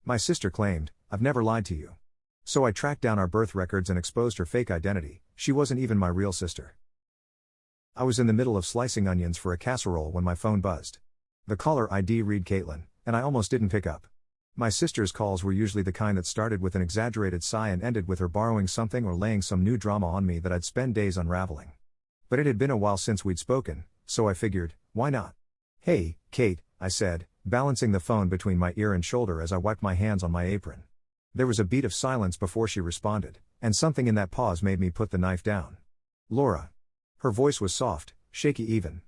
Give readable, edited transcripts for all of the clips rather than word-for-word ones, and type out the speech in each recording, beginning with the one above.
My sister claimed, "I've never lied to you." So I tracked down our birth records and exposed her fake identity. She wasn't even my real sister. I was in the middle of slicing onions for a casserole when my phone buzzed. The caller ID read Caitlin, and I almost didn't pick up. My sister's calls were usually the kind that started with an exaggerated sigh and ended with her borrowing something or laying some new drama on me that I'd spend days unraveling. But it had been a while since we'd spoken, so I figured, why not? "Hey, Kate," I said, balancing the phone between my ear and shoulder as I wiped my hands on my apron. There was a beat of silence before she responded, and something in that pause made me put the knife down. "Laura." Her voice was soft, shaky even.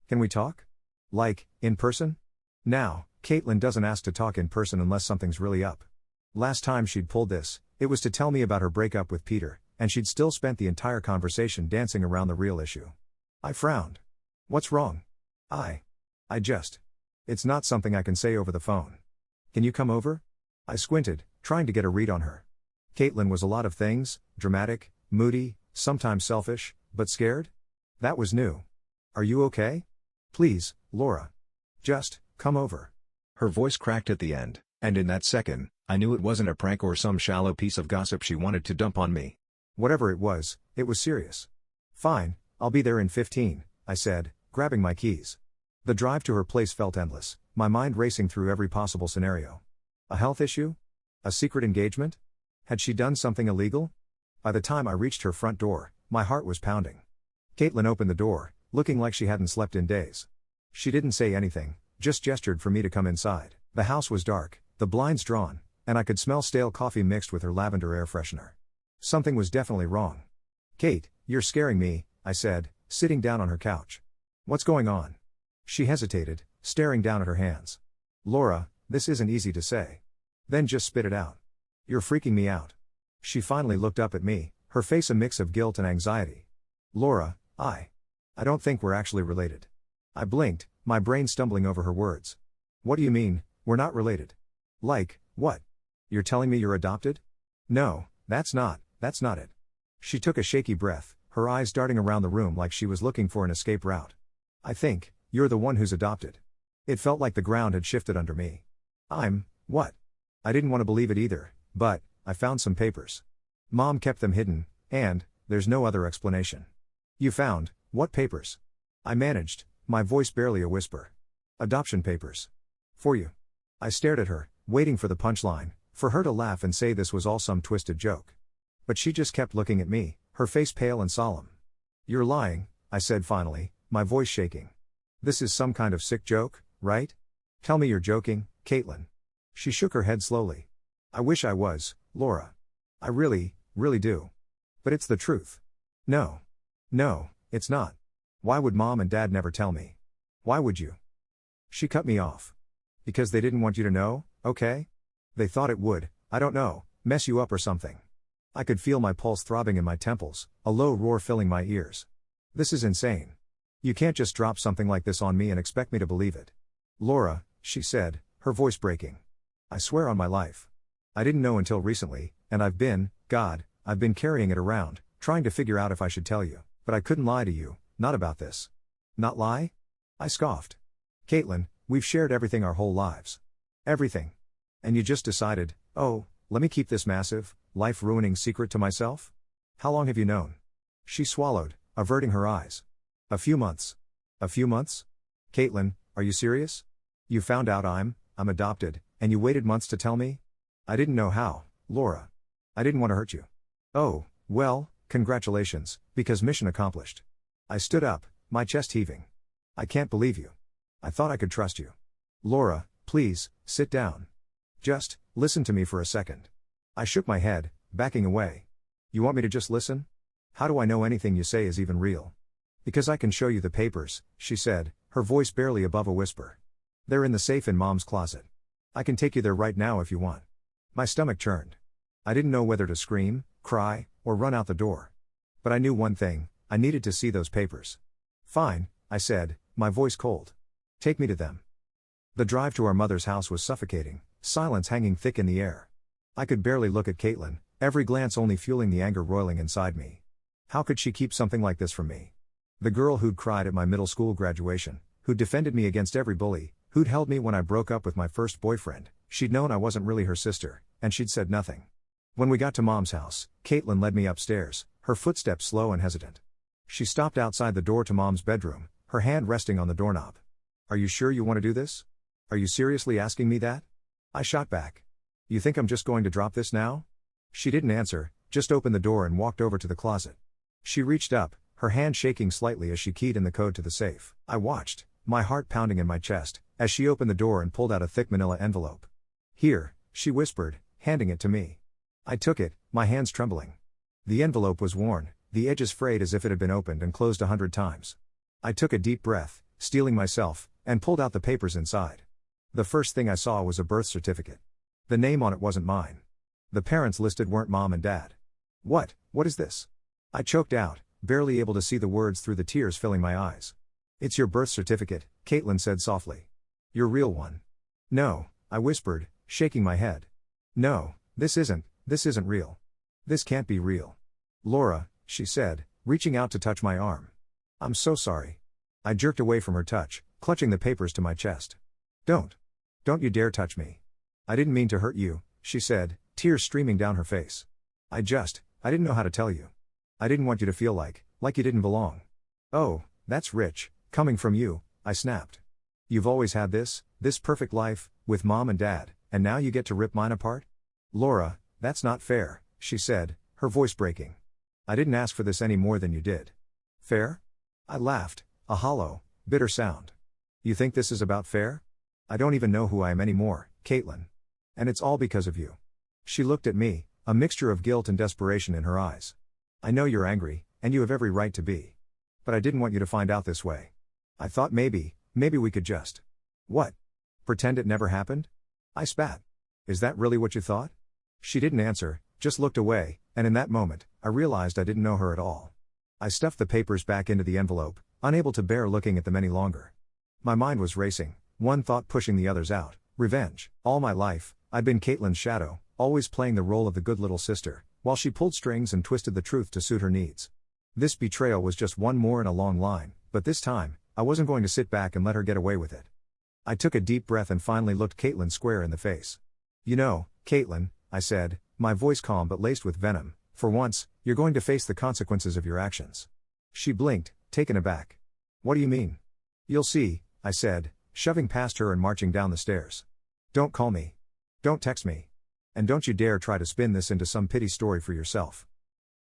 "Can we talk? Like, in person?" Now, Caitlin doesn't ask to talk in person unless something's really up. Last time she'd pulled this, it was to tell me about her breakup with Peter, and she'd still spent the entire conversation dancing around the real issue. I frowned. "What's wrong?" I just. It's not something I can say over the phone. "Can you come over?" I squinted, trying to get a read on her. Caitlin was a lot of things: dramatic, moody, sometimes selfish, but scared? That was new. "Are you okay? Please, Laura. Just, come over." Her voice cracked at the end, and in that second, I knew it wasn't a prank or some shallow piece of gossip she wanted to dump on me. Whatever it was serious. "Fine, I'll be there in 15, I said, grabbing my keys. The drive to her place felt endless, my mind racing through every possible scenario. A health issue? A secret engagement? Had she done something illegal? By the time I reached her front door, my heart was pounding. Caitlin opened the door, looking like she hadn't slept in days. She didn't say anything, just gestured for me to come inside. The house was dark, the blinds drawn, and I could smell stale coffee mixed with her lavender air freshener. Something was definitely wrong. "Kate, you're scaring me," I said, sitting down on her couch. "What's going on?" She hesitated, staring down at her hands. "Laura, this isn't easy to say." Then just spit it out. "You're freaking me out." She finally looked up at me, her face a mix of guilt and anxiety. "Laura, I don't think we're actually related." I blinked, my brain stumbling over her words. "What do you mean, we're not related? Like, what? You're telling me you're adopted?" "No, that's not it." She took a shaky breath, her eyes darting around the room like she was looking for an escape route. "I think you're the one who's adopted." It felt like the ground had shifted under me. What? I didn't want to believe it either, but I found some papers. Mom kept them hidden, and there's no other explanation. "You found what papers?" I managed, my voice barely a whisper. "Adoption papers. For you." I stared at her, waiting for the punchline, for her to laugh and say this was all some twisted joke. But she just kept looking at me, her face pale and solemn. "You're lying," I said finally, my voice shaking. "This is some kind of sick joke, right? Tell me you're joking, Caitlin." She shook her head slowly. "I wish I was, Laura. I really do. But it's the truth." No, it's not. Why would Mom and Dad never tell me? Why would you?" She cut me off. "Because they didn't want you to know, okay? They thought it would, I don't know, mess you up or something." I could feel my pulse throbbing in my temples, a low roar filling my ears. "This is insane. You can't just drop something like this on me and expect me to believe it." "Laura," she said, her voice breaking. "I swear on my life. I didn't know until recently, and I've been carrying it around, trying to figure out if I should tell you, but I couldn't lie to you, not about this." "Not lie?" I scoffed. "Caitlin, we've shared everything our whole lives. Everything. And you just decided, oh, let me keep this massive, life-ruining secret to myself? How long have you known?" She swallowed, averting her eyes. "A few months." "A few months? Caitlin, are you serious? You found out I'm adopted, and you waited months to tell me?" "I didn't know how, Laura. I didn't want to hurt you." "Oh, well, congratulations, because mission accomplished." I stood up, my chest heaving. "I can't believe you. I thought I could trust you." "Laura, please, sit down. Just, listen to me for a second." I shook my head, backing away. "You want me to just listen? How do I know anything you say is even real?" "Because I can show you the papers," she said, her voice barely above a whisper. "They're in the safe in Mom's closet. I can take you there right now if you want." My stomach churned. I didn't know whether to scream, cry, or run out the door. But I knew one thing, I needed to see those papers. "Fine," I said, my voice cold. "Take me to them." The drive to our mother's house was suffocating, silence hanging thick in the air. I could barely look at Caitlin, every glance only fueling the anger roiling inside me. How could she keep something like this from me? The girl who'd cried at my middle school graduation, who'd defended me against every bully, who'd held me when I broke up with my first boyfriend, She'd known I wasn't really her sister, and she'd said nothing. When we got to Mom's house, Caitlin led me upstairs, her footsteps slow and hesitant. She stopped outside the door to Mom's bedroom, her hand resting on the doorknob. "Are you sure you want to do this? Are you seriously asking me that?" I shot back. "You think I'm just going to drop this now?" She didn't answer, just opened the door and walked over to the closet. She reached up, her hand shaking slightly as she keyed in the code to the safe. I watched, my heart pounding in my chest, as she opened the door and pulled out a thick manila envelope. "Here," she whispered, handing it to me. I took it, my hands trembling. The envelope was worn, the edges frayed as if it had been opened and closed 100 times. I took a deep breath, steeling myself, and pulled out the papers inside. The first thing I saw was a birth certificate. The name on it wasn't mine. The parents listed weren't Mom and Dad. What is this?" I choked out, barely able to see the words through the tears filling my eyes. "It's your birth certificate," Caitlin said softly. "Your real one." "No," I whispered, shaking my head. "No, this isn't real. This can't be real." "Laura," she said, reaching out to touch my arm. "I'm so sorry." I jerked away from her touch, clutching the papers to my chest. Don't you dare touch me." "I didn't mean to hurt you," she said, tears streaming down her face. I didn't know how to tell you. I didn't want you to feel like you didn't belong." "Oh, that's rich, coming from you," I snapped. "You've always had this perfect life, with Mom and Dad, and now you get to rip mine apart?" "Laura, that's not fair," she said, her voice breaking. "I didn't ask for this any more than you did." "Fair?" I laughed, a hollow, bitter sound. "You think this is about fair? I don't even know who I am anymore, Caitlin. And it's all because of you." She looked at me, a mixture of guilt and desperation in her eyes. "I know you're angry, and you have every right to be. But I didn't want you to find out this way. I thought maybe we could just..." "What? Pretend it never happened?" I spat. "Is that really what you thought?" She didn't answer, just looked away, and in that moment, I realized I didn't know her at all. I stuffed the papers back into the envelope, unable to bear looking at them any longer. My mind was racing, one thought pushing the others out: revenge. All my life, I'd been Caitlin's shadow, always playing the role of the good little sister, while she pulled strings and twisted the truth to suit her needs. This betrayal was just one more in a long line, but this time, I wasn't going to sit back and let her get away with it. I took a deep breath and finally looked Caitlin square in the face. "You know, Caitlin," I said, my voice calm but laced with venom, "for once, you're going to face the consequences of your actions." She blinked, taken aback. "What do you mean?" "You'll see," I said, shoving past her and marching down the stairs. "Don't call me. Don't text me. And don't you dare try to spin this into some pity story for yourself."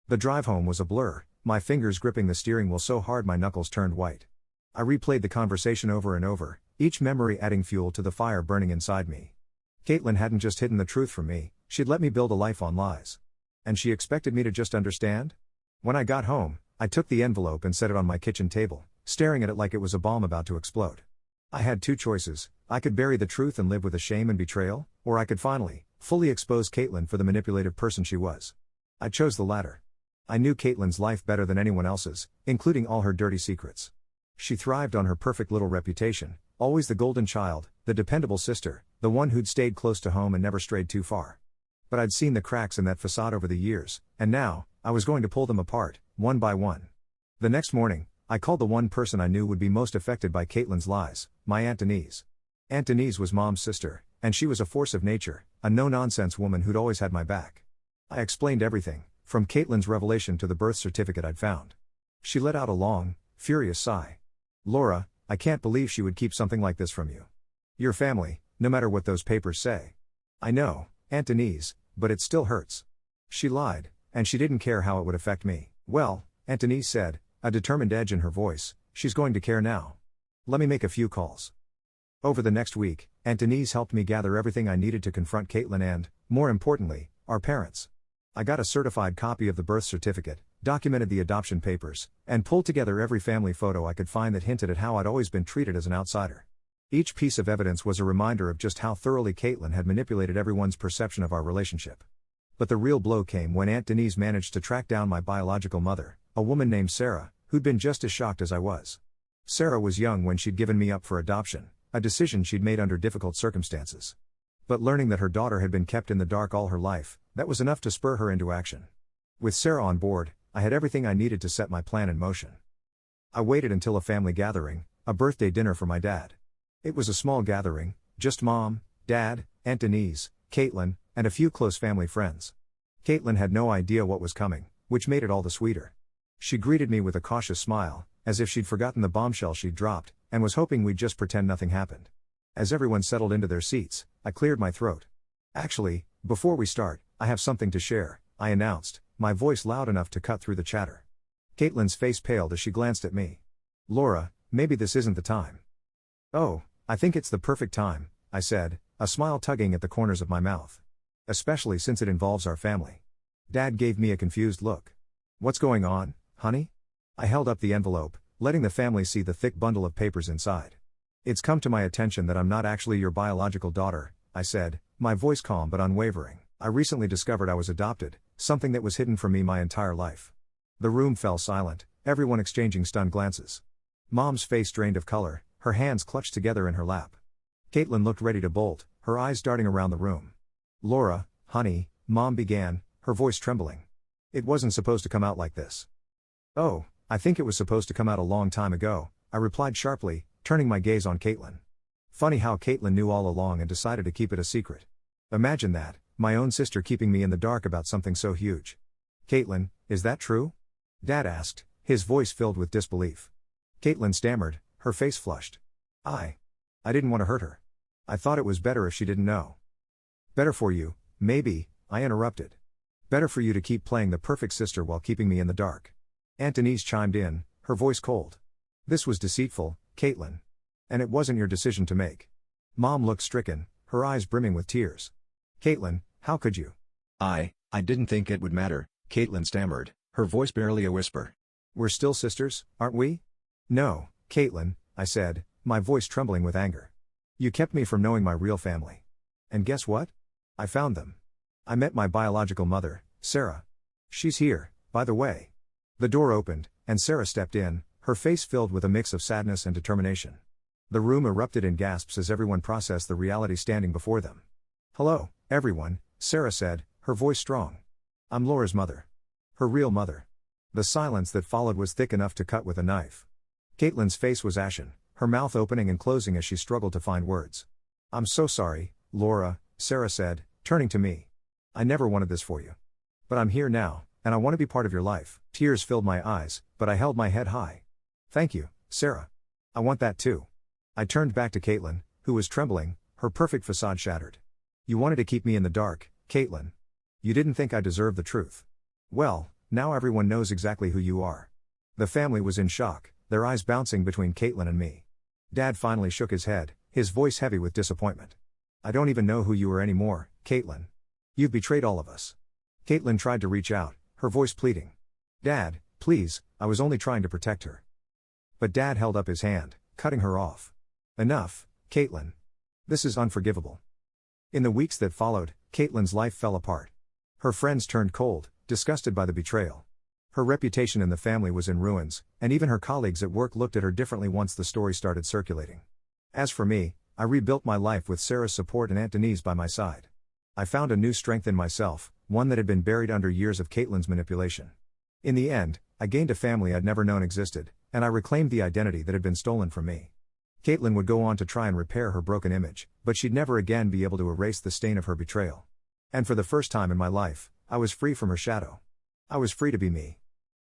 The drive home was a blur, my fingers gripping the steering wheel so hard my knuckles turned white. I replayed the conversation over and over, each memory adding fuel to the fire burning inside me. Caitlin hadn't just hidden the truth from me, she'd let me build a life on lies. And she expected me to just understand? When I got home, I took the envelope and set it on my kitchen table, staring at it like it was a bomb about to explode. I had two choices: I could bury the truth and live with the shame and betrayal, or I could finally, fully expose Caitlin for the manipulative person she was. I chose the latter. I knew Caitlin's life better than anyone else's, including all her dirty secrets. She thrived on her perfect little reputation, always the golden child, the dependable sister, the one who'd stayed close to home and never strayed too far. But I'd seen the cracks in that facade over the years, and now, I was going to pull them apart, one by one. The next morning, I called the one person I knew would be most affected by Caitlin's lies, my Aunt Denise. Aunt Denise was Mom's sister, and she was a force of nature, a no-nonsense woman who'd always had my back. I explained everything, from Caitlin's revelation to the birth certificate I'd found. She let out a long, furious sigh. "Laura, I can't believe she would keep something like this from you. Your family, no matter what those papers say." "I know, Aunt Denise, but it still hurts." She lied, and she didn't care how it would affect me. "Well," Aunt Denise said, a determined edge in her voice, "she's going to care now. Let me make a few calls." Over the next week, Aunt Denise helped me gather everything I needed to confront Caitlin and, more importantly, our parents. I got a certified copy of the birth certificate, documented the adoption papers, and pulled together every family photo I could find that hinted at how I'd always been treated as an outsider. Each piece of evidence was a reminder of just how thoroughly Caitlin had manipulated everyone's perception of our relationship. But the real blow came when Aunt Denise managed to track down my biological mother, a woman named Sarah, who'd been just as shocked as I was. Sarah was young when she'd given me up for adoption, a decision she'd made under difficult circumstances. But learning that her daughter had been kept in the dark all her life, that was enough to spur her into action. With Sarah on board, I had everything I needed to set my plan in motion. I waited until a family gathering, a birthday dinner for my dad. It was a small gathering, just Mom, Dad, Aunt Denise, Caitlin, and a few close family friends. Caitlin had no idea what was coming, which made it all the sweeter. She greeted me with a cautious smile, as if she'd forgotten the bombshell she'd dropped, and was hoping we'd just pretend nothing happened. As everyone settled into their seats, I cleared my throat. Actually, before we start, I have something to share, I announced, my voice loud enough to cut through the chatter. Caitlin's face paled as she glanced at me. Laura, maybe this isn't the time. Oh, I think it's the perfect time, I said, a smile tugging at the corners of my mouth. Especially since it involves our family. Dad gave me a confused look. What's going on, honey? I held up the envelope, letting the family see the thick bundle of papers inside. It's come to my attention that I'm not actually your biological daughter, I said, my voice calm but unwavering. I recently discovered I was adopted, something that was hidden from me my entire life. The room fell silent, everyone exchanging stunned glances. Mom's face drained of color, her hands clutched together in her lap. Caitlin looked ready to bolt, her eyes darting around the room. Laura, honey, Mom began, her voice trembling. It wasn't supposed to come out like this. Oh, I think it was supposed to come out a long time ago, I replied sharply, turning my gaze on Caitlin. Funny how Caitlin knew all along and decided to keep it a secret. Imagine that, my own sister keeping me in the dark about something so huge. Caitlin, is that true? Dad asked, his voice filled with disbelief. Caitlin stammered, her face flushed. I didn't want to hurt her. I thought it was better if she didn't know. Better for you, maybe, I interrupted. Better for you to keep playing the perfect sister while keeping me in the dark. Aunt Denise chimed in, her voice cold. This was deceitful, Caitlin. And it wasn't your decision to make. Mom looked stricken, her eyes brimming with tears. Caitlin, how could you? I didn't think it would matter, Caitlin stammered, her voice barely a whisper. We're still sisters, aren't we? No, Caitlin, I said, my voice trembling with anger. You kept me from knowing my real family. And guess what? I found them. I met my biological mother, Sarah. She's here, by the way. The door opened, and Sarah stepped in, her face filled with a mix of sadness and determination. The room erupted in gasps as everyone processed the reality standing before them. Hello, everyone, Sarah said, her voice strong. I'm Laura's mother. Her real mother. The silence that followed was thick enough to cut with a knife. Caitlin's face was ashen, her mouth opening and closing as she struggled to find words. I'm so sorry, Laura, Sarah said, turning to me. I never wanted this for you. But I'm here now, and I want to be part of your life. Tears filled my eyes, but I held my head high. Thank you, Sarah. I want that too. I turned back to Caitlin, who was trembling, her perfect facade shattered. You wanted to keep me in the dark, Caitlin. You didn't think I deserved the truth. Well, now everyone knows exactly who you are. The family was in shock, their eyes bouncing between Caitlin and me. Dad finally shook his head, his voice heavy with disappointment. I don't even know who you are anymore, Caitlin. You've betrayed all of us. Caitlin tried to reach out, her voice pleading. Dad, please, I was only trying to protect her. But Dad held up his hand, cutting her off. Enough, Caitlin. This is unforgivable. In the weeks that followed, Caitlin's life fell apart. Her friends turned cold, disgusted by the betrayal. Her reputation in the family was in ruins, and even her colleagues at work looked at her differently once the story started circulating. As for me, I rebuilt my life with Sarah's support and Aunt Denise by my side. I found a new strength in myself, one that had been buried under years of Caitlin's manipulation. In the end, I gained a family I'd never known existed, and I reclaimed the identity that had been stolen from me. Caitlin would go on to try and repair her broken image, but she'd never again be able to erase the stain of her betrayal. And for the first time in my life, I was free from her shadow. I was free to be me.